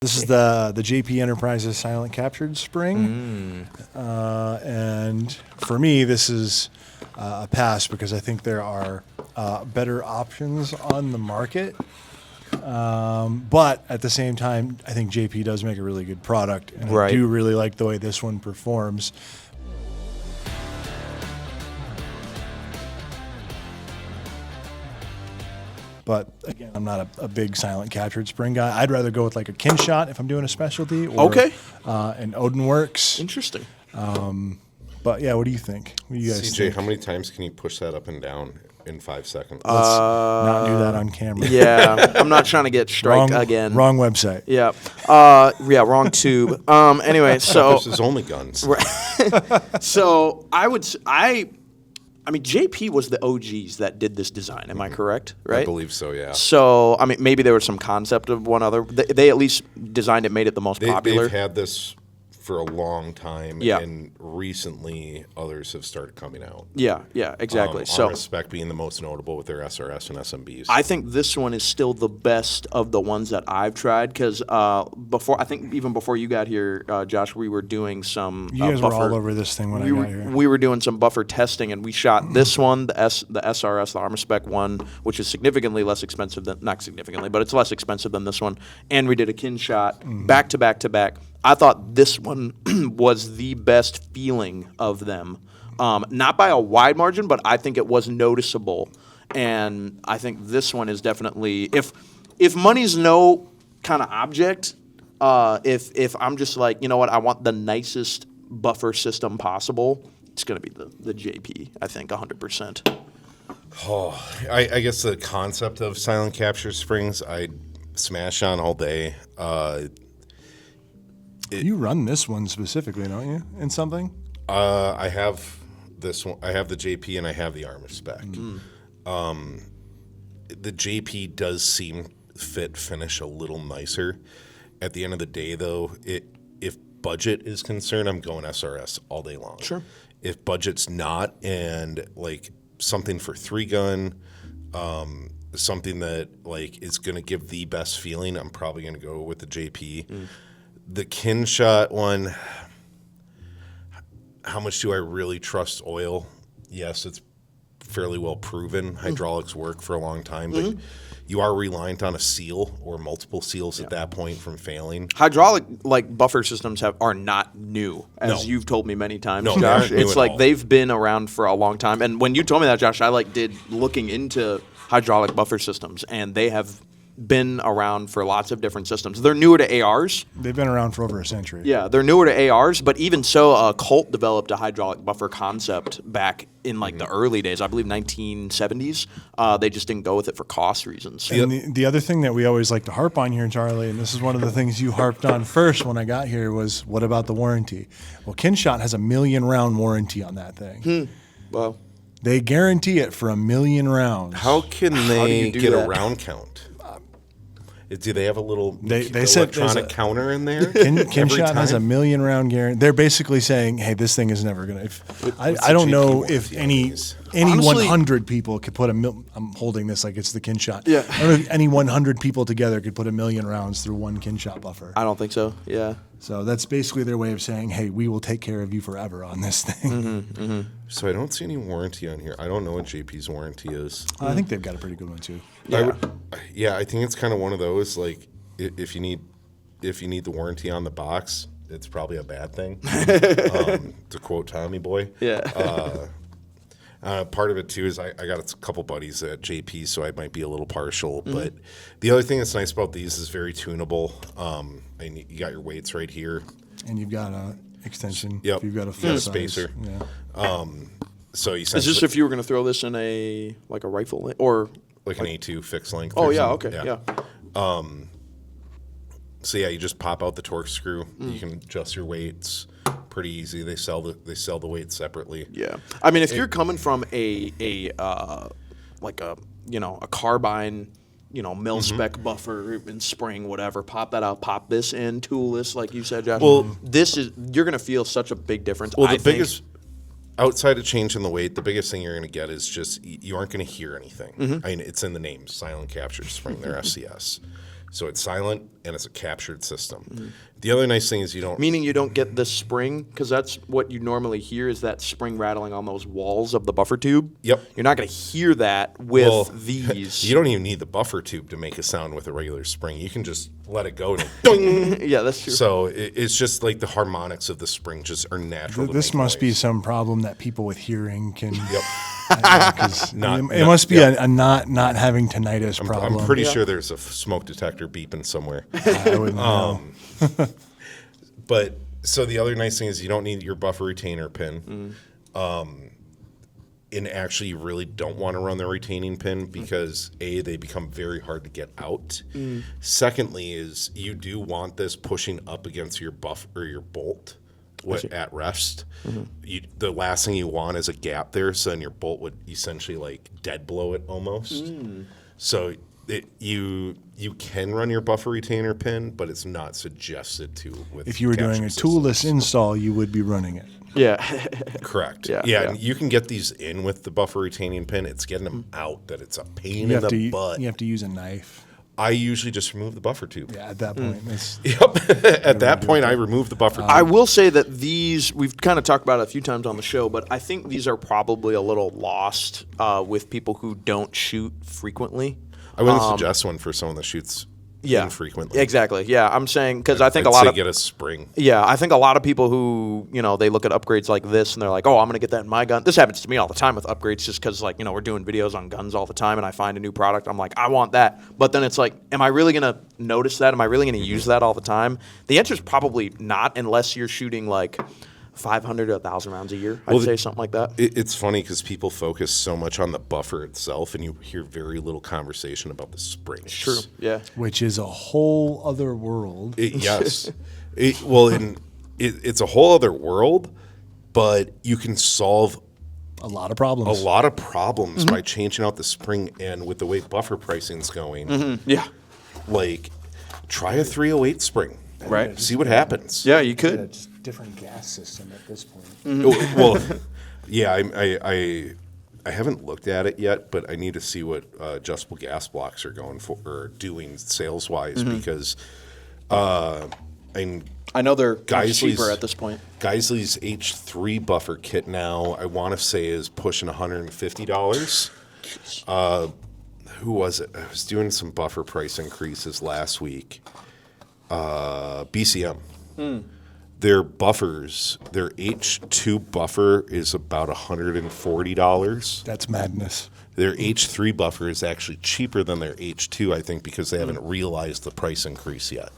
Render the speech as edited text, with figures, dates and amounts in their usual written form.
This is the JP Enterprises silent captured spring. And for me, this is a pass because I think there are better options on the market. But at the same time, I think JP does make a really good product. And I do really like the way this one performs. But again, I'm not a big silent captured spring guy. I'd rather go with like a Kinshot if I'm doing a specialty, or an Odinworks. Interesting. But yeah, what do you think? What do you guys CJ, think? how many times can you push that up and down in 5 seconds? Let's not do that on camera. Yeah, I'm not trying to get striked again. Wrong website. Yeah. Wrong tube. Anyway, so This is only guns. so I mean, JP was the OGs that did this design. Am I correct? Right. I believe so. Yeah. So I mean, maybe there was some concept of one other. They at least designed it, made it the most popular. They've had this for a long time, Yeah. and recently others have started coming out. Yeah, exactly. So Armaspec being the most notable with their SRS and SMBs. I think this one is still the best of the ones that I've tried because even before you got here, Josh, we were doing some. You guys buffer. were all over this thing when I got here. We were doing some buffer testing, and we shot this one, the SRS, the Armaspec one, which is significantly less expensive than, not significantly, but it's less expensive than this one. And we did a Kinshot back to back to back. I thought this one was the best feeling of them. Not by a wide margin, but I think it was noticeable. And I think this one is definitely, if money's no kind of object, if I'm just like, you know what, I want the nicest buffer system possible, it's going to be the JP, I think, 100%. Oh, I guess the concept of silent capture springs, I smash on all day. You run this one specifically, don't you? In something? I have this one. I have the JP and I have the Armaspec. The JP does seem fit finish a little nicer. At the end of the day, though, if budget is concerned, I'm going SRS all day long. Sure. If budget's not, and like something for 3-gun, something that like is going to give the best feeling, I'm probably going to go with the JP. The Kinshot one, how much do I really trust oil? Yes, it's fairly well proven. Hydraulics work for a long time, but you are reliant on a seal or multiple seals at that point from failing. Hydraulic buffer systems are not new, as you've told me many times, Josh. It's like they've been around for a long time. And when you told me that, Josh, I did looking into hydraulic buffer systems, and they have been around for lots of different systems. They're newer to ARs. They've been around for over a century. Yeah, they're newer to ARs, but even so, Colt developed a hydraulic buffer concept back in the early days, I believe 1970s. They just didn't go with it for cost reasons. And the other thing that we always like to harp on here, Charlie, and this is one of the things you harped on first when I got here, was what about the warranty? Well, Kinshot has a 1,000,000 round warranty on that thing. Well, they guarantee it for 1,000,000 rounds. How can do they you do get that? a round count? Do they have a little They said electronic counter in there? Kinshot has a 1,000,000 round guarantee. They're basically saying, "Hey, this thing is never gonna." I don't know if any Honestly, 100 people could put I'm holding this like it's the Kinshot. Yeah. I don't know if any 100 people together could put 1,000,000 rounds through one Kinshot buffer. I don't think so. Yeah. So that's basically their way of saying, "Hey, we will take care of you forever on this thing." So I don't see any warranty on here. I don't know what JP's warranty is. I think they've got a pretty good one too. I think it's kind of one of those, like, if you need the warranty on the box, it's probably a bad thing. To quote Tommy Boy. Yeah. Part of it too is I got a couple buddies at JP, so I might be a little partial. But the other thing that's nice about these is very tunable. And you got your weights right here. And you've got a extension. Yep. You've got a You got full a size. spacer. Yeah. So you Is this if you were going to throw this in a rifle or like an A2 fixed length? Oh or yeah, something. okay, yeah. So yeah, you just pop out the torque screw. You can adjust your weights. Pretty easy. They sell the weights separately. Yeah, I mean, if you're coming from a carbine, mil spec buffer and spring, whatever, pop that out, pop this in, toolless, like you said, Josh. Well, you're gonna feel such a big difference. Well, biggest, outside of changing the weight, the biggest thing you're gonna get is just you aren't gonna hear anything. I mean, it's in the name, silent capture spring. They're SCS. So it's silent and it's a captured system. The other nice thing is you don't. Meaning you don't get the spring, because that's what you normally hear is that spring rattling on those walls of the buffer tube. Yep. You're not going to hear that with Well, these. You don't even need the buffer tube to make a sound with a regular spring. You can just let it go and doing. Yeah, that's true. So it's just like the harmonics of the spring just are natural. to This make must be noise. some problem that people with hearing can. Yep. 'Cause Not- it must be yeah. a not having tinnitus problem. I'm pretty sure there's a smoke detector beeping somewhere. I wouldn't know. But so the other nice thing is you don't need your buffer retainer pin. And actually, you really don't want to run the retaining pin because A, they become very hard to get out. Secondly, is you do want this pushing up against your buff or your bolt at rest. The last thing you want is a gap there, so then your bolt would essentially like dead blow it almost. So you can run your buffer retainer pin, but it's not suggested to. With If you were doing a capture toolless systems. install, you would be running it. Yeah. Correct. Yeah, Yeah, yeah. and you can get these in with the buffer retaining pin. It's getting them out that it's a pain You in have the to butt. you have to use a knife. I usually just remove the buffer tube. Yeah, at that point, it's, Yep. At that point, I remove the buffer tube. I will say that these, we've kind of talked about it a few times on the show, but I think these are probably a little lost with people who don't shoot frequently. I wouldn't suggest one for someone that shoots Yeah. infrequently. Exactly. Yeah, I'm saying, because I think I'd a lot say of. get a spring. Yeah, I think a lot of people who, they look at upgrades like this and they're like, oh, I'm going to get that in my gun. This happens to me all the time with upgrades just because, like, we're doing videos on guns all the time and I find a new product. I'm like, I want that. But then it's like, am I really going to notice that? Am I really going to use that all the time? The answer is probably not unless you're shooting, like, 500 to 1,000 rounds a year. I'd say something like that. It's funny because people focus so much on the buffer itself, and you hear very little conversation about the springs. True. Yeah. which is a whole other world. Yes. It's a whole other world, but you can solve A lot of a problems. lot of problems by changing out the spring, and with the way buffer pricing's going, Yeah. like try a 308 spring. Right. See what happens. Yeah, you could. It's a different gas system at this point. Well, yeah, I haven't looked at it yet, but I need to see what adjustable gas blocks are going for or doing sales wise because I know they're Geisley's- cheaper at this point. Geisley's H3 buffer kit now, I want to say, is pushing $150. Who was it? I was doing some buffer price increases last week. BCM. Their buffers, their H2 buffer is about $140. That's madness. Their H3 buffer is actually cheaper than their H2, I think, because they haven't realized the price increase yet.